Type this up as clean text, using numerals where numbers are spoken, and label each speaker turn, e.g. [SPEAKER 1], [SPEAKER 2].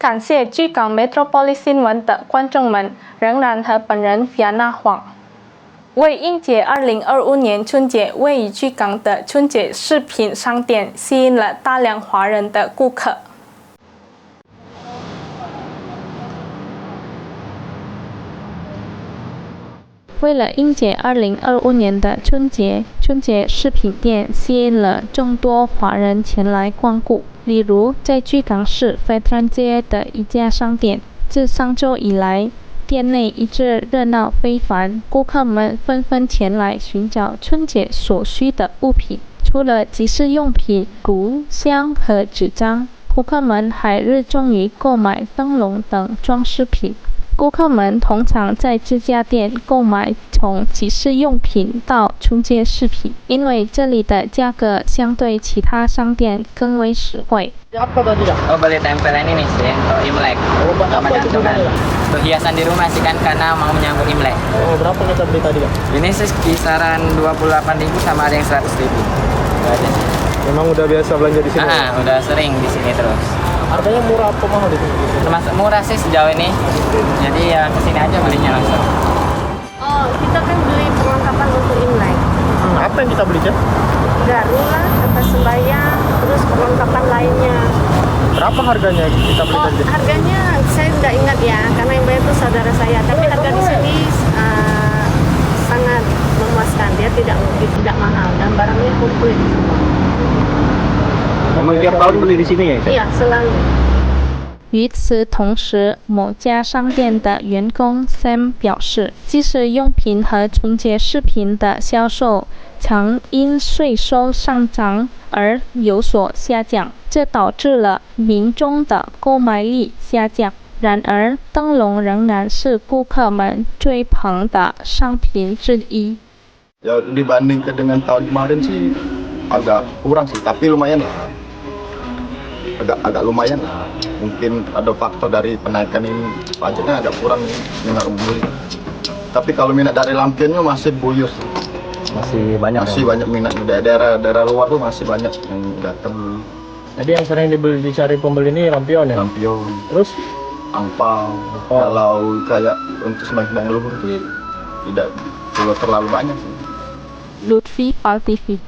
[SPEAKER 1] 感谢巨港 Metropolis 新闻的观众们，仍然和本人 Fiona Huang。为应节2025年春节，位于巨港的春节饰品商店吸引了大量华人的顾客。为了应节2025年的春节饰品店吸引了众多华人前来光顾。例如，在巨港市非常街的一家商店，自上周以来，店内一直热闹非凡，顾客们纷纷前来寻找春节所需的物品。除了集饰用品、鼓、香和纸张，顾客们还热衷于购买灯笼等装饰品。顾客们通常在这家店购买从集饰用品到春节饰品，因为这里的价格相对其他商店更为实惠。
[SPEAKER 2] Apa tadi kak?
[SPEAKER 3] Oh, beli tempelan ini sih untuk Imlek.
[SPEAKER 2] Oh, buat apa itu
[SPEAKER 3] Gantungan.
[SPEAKER 2] tempelan?
[SPEAKER 3] Untuk hiasan di rumah sih kan karena mau menyambut Imlek.
[SPEAKER 2] Oh, berapa kita beli tadi kak?
[SPEAKER 3] Ini sih kisaran 28.000 sama ada yang 100.000.
[SPEAKER 2] Memang udah biasa belanja di sini?
[SPEAKER 3] Udah sering di sini terus.
[SPEAKER 2] Harganya murah apa mahal di sini?
[SPEAKER 3] Termasuk murah sih sejauh ini. Jadi ya kesini aja belinya langsung.
[SPEAKER 4] Oh, kita kan beli perlengkapan untuk Imlek.
[SPEAKER 2] Apa yang kita beli, Cak?
[SPEAKER 4] Garu lah, kertas sembahyang, terus perlengkapan lainnya.
[SPEAKER 2] Berapa harganya kita beli
[SPEAKER 4] Oh,
[SPEAKER 2] tadi?
[SPEAKER 4] harganya saya tidak ingat ya, karena yang bayar itu saudara saya. Tapi harga di sini sangat memuaskan. Dia tidak mahal dan barangnya komplit semua.
[SPEAKER 2] Memang tiap tahun beli di sini ya, Cak?
[SPEAKER 4] Iya, selalu.
[SPEAKER 1] 与此同时，某家商店的员工 Sam 表示，即使用品和春节饰品的销售曾因税收上涨而有所下降，这导致了民众的购买力下降。然而，灯笼仍然是顾客们追捧的商品之一。
[SPEAKER 5] Ya dibandingkan dengan tahun kemarin sih agak kurang sih, tapi lumayan lah. Agak lumayan lah. Mungkin ada faktor dari penaikan ini pajaknya agak kurang minat membeli. Tapi kalau minat dari lampionnya masih buyur.
[SPEAKER 2] Masih banyak.
[SPEAKER 5] Masih banyak minat daerah luar tuh masih banyak yang datang.
[SPEAKER 2] Jadi yang sering dicari pembeli ini lampion ya?
[SPEAKER 5] Lampion,
[SPEAKER 2] Terus?
[SPEAKER 5] angpau. Kalau kayak untuk semakin leluhur sih tidak terlalu banyak sih.
[SPEAKER 1] Lutfi Fal TV